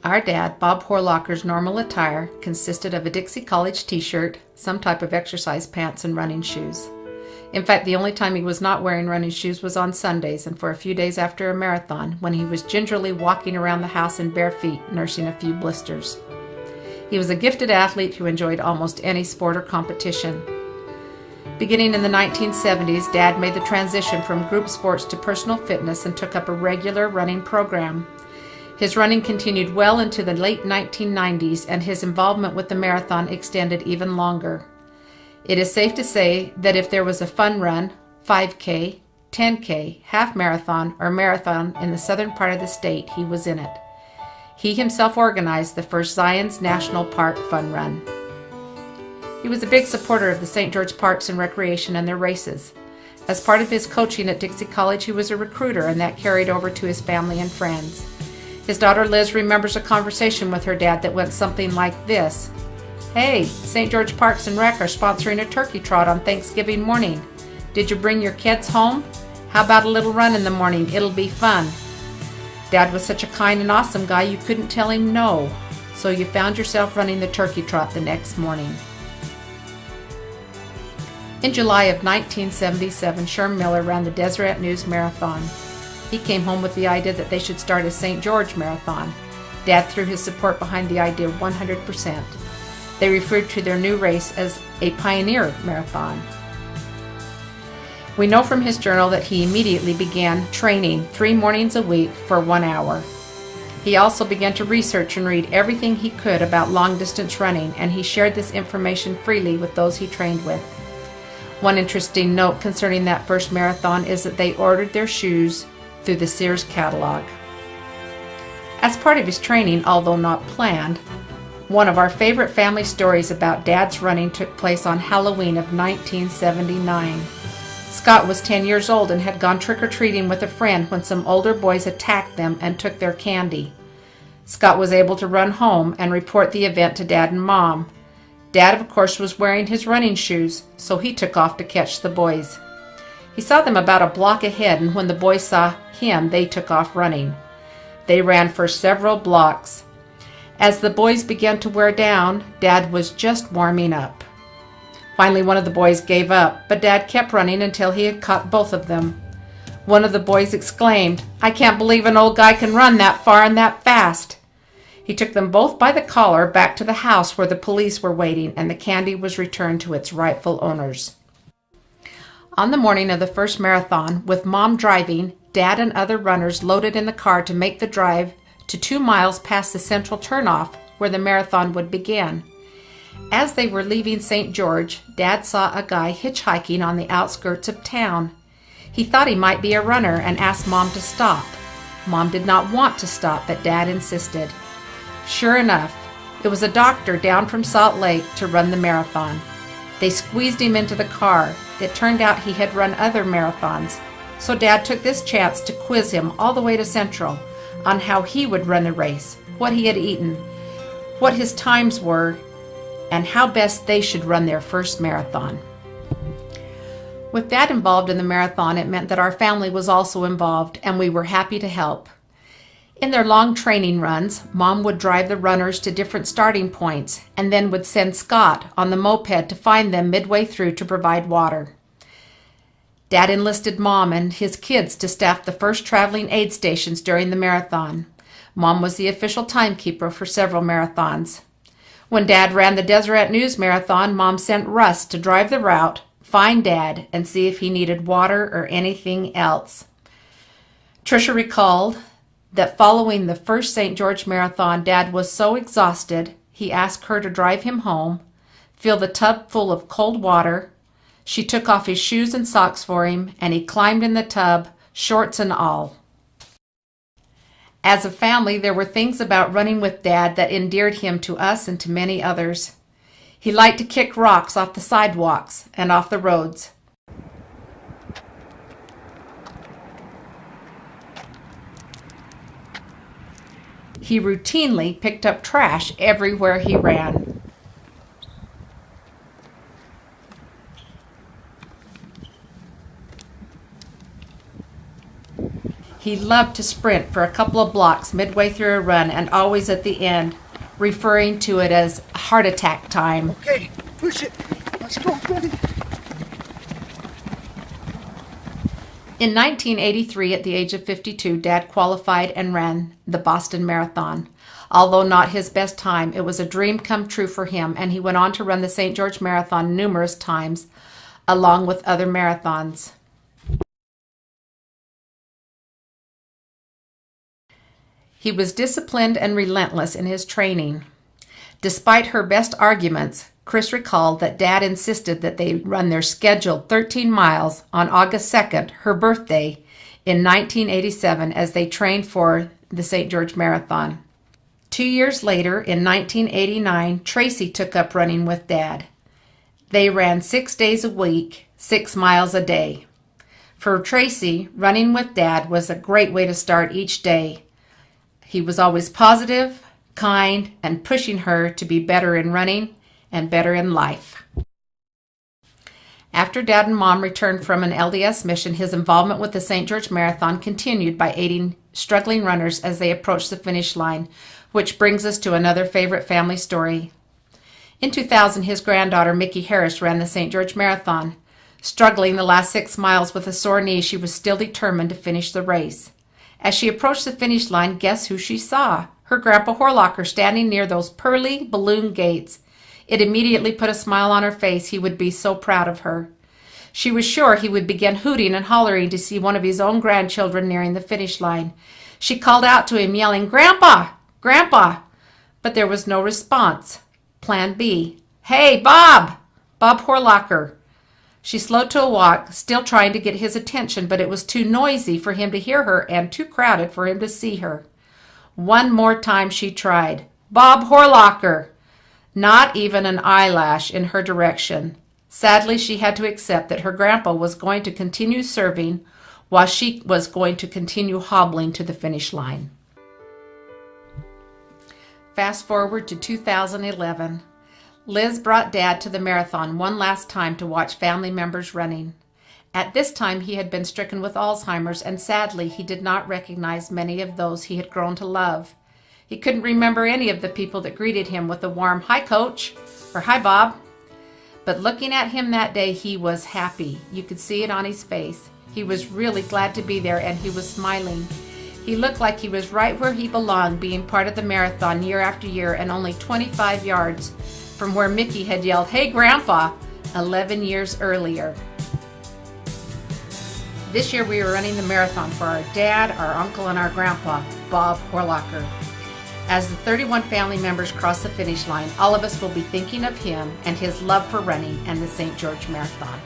Our dad, Bob Horlacher's normal attire consisted of a Dixie College t-shirt, some type of exercise pants, and running shoes. In fact, the only time he was not wearing running shoes was on Sundays and for a few days after a marathon, when he was gingerly walking around the house in bare feet, nursing a few blisters. He was a gifted athlete who enjoyed almost any sport or competition. Beginning in the 1970s, Dad made the transition from group sports to personal fitness and took up a regular running program. His running continued well into the late 1990s, and his involvement with the marathon extended even longer. It is safe to say that if there was a fun run, 5K, 10K, half marathon, or marathon in the southern part of the state, he was in it. He himself organized the first Zions National Park Fun Run. He was a big supporter of the St. George Parks and Recreation and their races. As part of his coaching at Dixie College, he was a recruiter, and that carried over to his family and friends. His daughter Liz remembers a conversation with her dad that went something like this. "Hey, St. George Parks and Rec are sponsoring a turkey trot on Thanksgiving morning. Did you bring your kids home? How about a little run in the morning? It'll be fun." Dad was such a kind and awesome guy you couldn't tell him no, so you found yourself running the turkey trot the next morning. In July of 1977, Sherm Miller ran the Deseret News Marathon. He came home with the idea that they should start a St. George Marathon. Dad threw his support behind the idea 100%. They referred to their new race as a Pioneer Marathon. We know from his journal that he immediately began training 3 mornings a week for 1 hour. He also began to research and read everything he could about long-distance running, and he shared this information freely with those he trained with. One interesting note concerning that first marathon is that they ordered their shoes through the Sears catalog. As part of his training, although not planned, one of our favorite family stories about Dad's running took place on Halloween of 1979. Scott was 10 years old and had gone trick-or-treating with a friend when some older boys attacked them and took their candy. Scott was able to run home and report the event to Dad and Mom. Dad, of course, was wearing his running shoes, so he took off to catch the boys. He saw them about a block ahead, and when the boys saw him, they took off running. They ran for several blocks. As the boys began to wear down, Dad was just warming up. Finally, one of the boys gave up, but Dad kept running until he had caught both of them. One of the boys exclaimed, "I can't believe an old guy can run that far and that fast." He took them both by the collar back to the house where the police were waiting, and the candy was returned to its rightful owners. On the morning of the first marathon, with Mom driving, Dad and other runners loaded in the car to make the drive to 2 miles past the central turnoff where the marathon would begin. As they were leaving St. George, Dad saw a guy hitchhiking on the outskirts of town. He thought he might be a runner and asked Mom to stop. Mom did not want to stop, but Dad insisted. Sure enough, it was a doctor down from Salt Lake to run the marathon. They squeezed him into the car. It turned out he had run other marathons, so Dad took this chance to quiz him all the way to Central on how he would run the race, what he had eaten, what his times were, and how best they should run their first marathon. With Dad involved in the marathon, it meant that our family was also involved, and we were happy to help. In their long training runs, Mom would drive the runners to different starting points and then would send Scott on the moped to find them midway through to provide water. Dad enlisted Mom and his kids to staff the first traveling aid stations during the marathon. Mom was the official timekeeper for several marathons. When Dad ran the Deseret News Marathon, Mom sent Russ to drive the route, find Dad, and see if he needed water or anything else. Tricia recalled that following the first St. George Marathon, Dad was so exhausted, he asked her to drive him home, fill the tub full of cold water. She took off his shoes and socks for him, and he climbed in the tub, shorts and all. As a family, there were things about running with Dad that endeared him to us and to many others. He liked to kick rocks off the sidewalks and off the roads. He routinely picked up trash everywhere he ran. He He loved to sprint for a couple of blocks midway through a run and always at the end, referring to it as heart attack time. Okay, push it. Let's go, buddy. In 1983, at the age of 52, Dad qualified and ran the Boston Marathon. Although not his best time, it was a dream come true for him, and he went on to run the St. George Marathon numerous times, along with other marathons. He was disciplined and relentless in his training. Despite her best arguments, Chris recalled that Dad insisted that they run their scheduled 13 miles on August 2nd, her birthday, in 1987 as they trained for the St. George Marathon. 2 years later, in 1989, Tracy took up running with Dad. They ran 6 days a week, 6 miles a day. For Tracy, running with Dad was a great way to start each day. He was always positive, kind, and pushing her to be better in running and better in life. After Dad and Mom returned from an LDS mission, his involvement with the St. George Marathon continued by aiding struggling runners as they approached the finish line, which brings us to another favorite family story. In 2000, his granddaughter, Mickey Harris, ran the St. George Marathon. Struggling the last 6 miles with a sore knee, she was still determined to finish the race. As she approached the finish line, guess who she saw? Her Grandpa Horlacher standing near those pearly balloon gates. It immediately put a smile on her face. He would be so proud of her. She was sure he would begin hooting and hollering to see one of his own grandchildren nearing the finish line. She called out to him, yelling, "Grandpa! Grandpa!" But there was no response. Plan B. "Hey, Bob! Bob Horlacher." She slowed to a walk, still trying to get his attention, but it was too noisy for him to hear her and too crowded for him to see her. One more time she tried. "Bob Horlacher!" Not even an eyelash in her direction. Sadly, she had to accept that her grandpa was going to continue serving while she was going to continue hobbling to the finish line. Fast forward to 2011. Liz brought Dad to the marathon one last time to watch family members running. At this time, he had been stricken with Alzheimer's, and sadly, he did not recognize many of those he had grown to love. He couldn't remember any of the people that greeted him with a warm, "Hi, Coach," or "Hi, Bob." But looking at him that day, he was happy. You could see it on his face. He was really glad to be there, and he was smiling. He looked like he was right where he belonged, being part of the marathon year after year and only 25 yards from where Mickey had yelled, "Hey, Grandpa," 11 years earlier. This year we were running the marathon for our dad, our uncle, and our grandpa, Bob Horlacher. As the 31 family members cross the finish line, all of us will be thinking of him and his love for running and the St. George Marathon.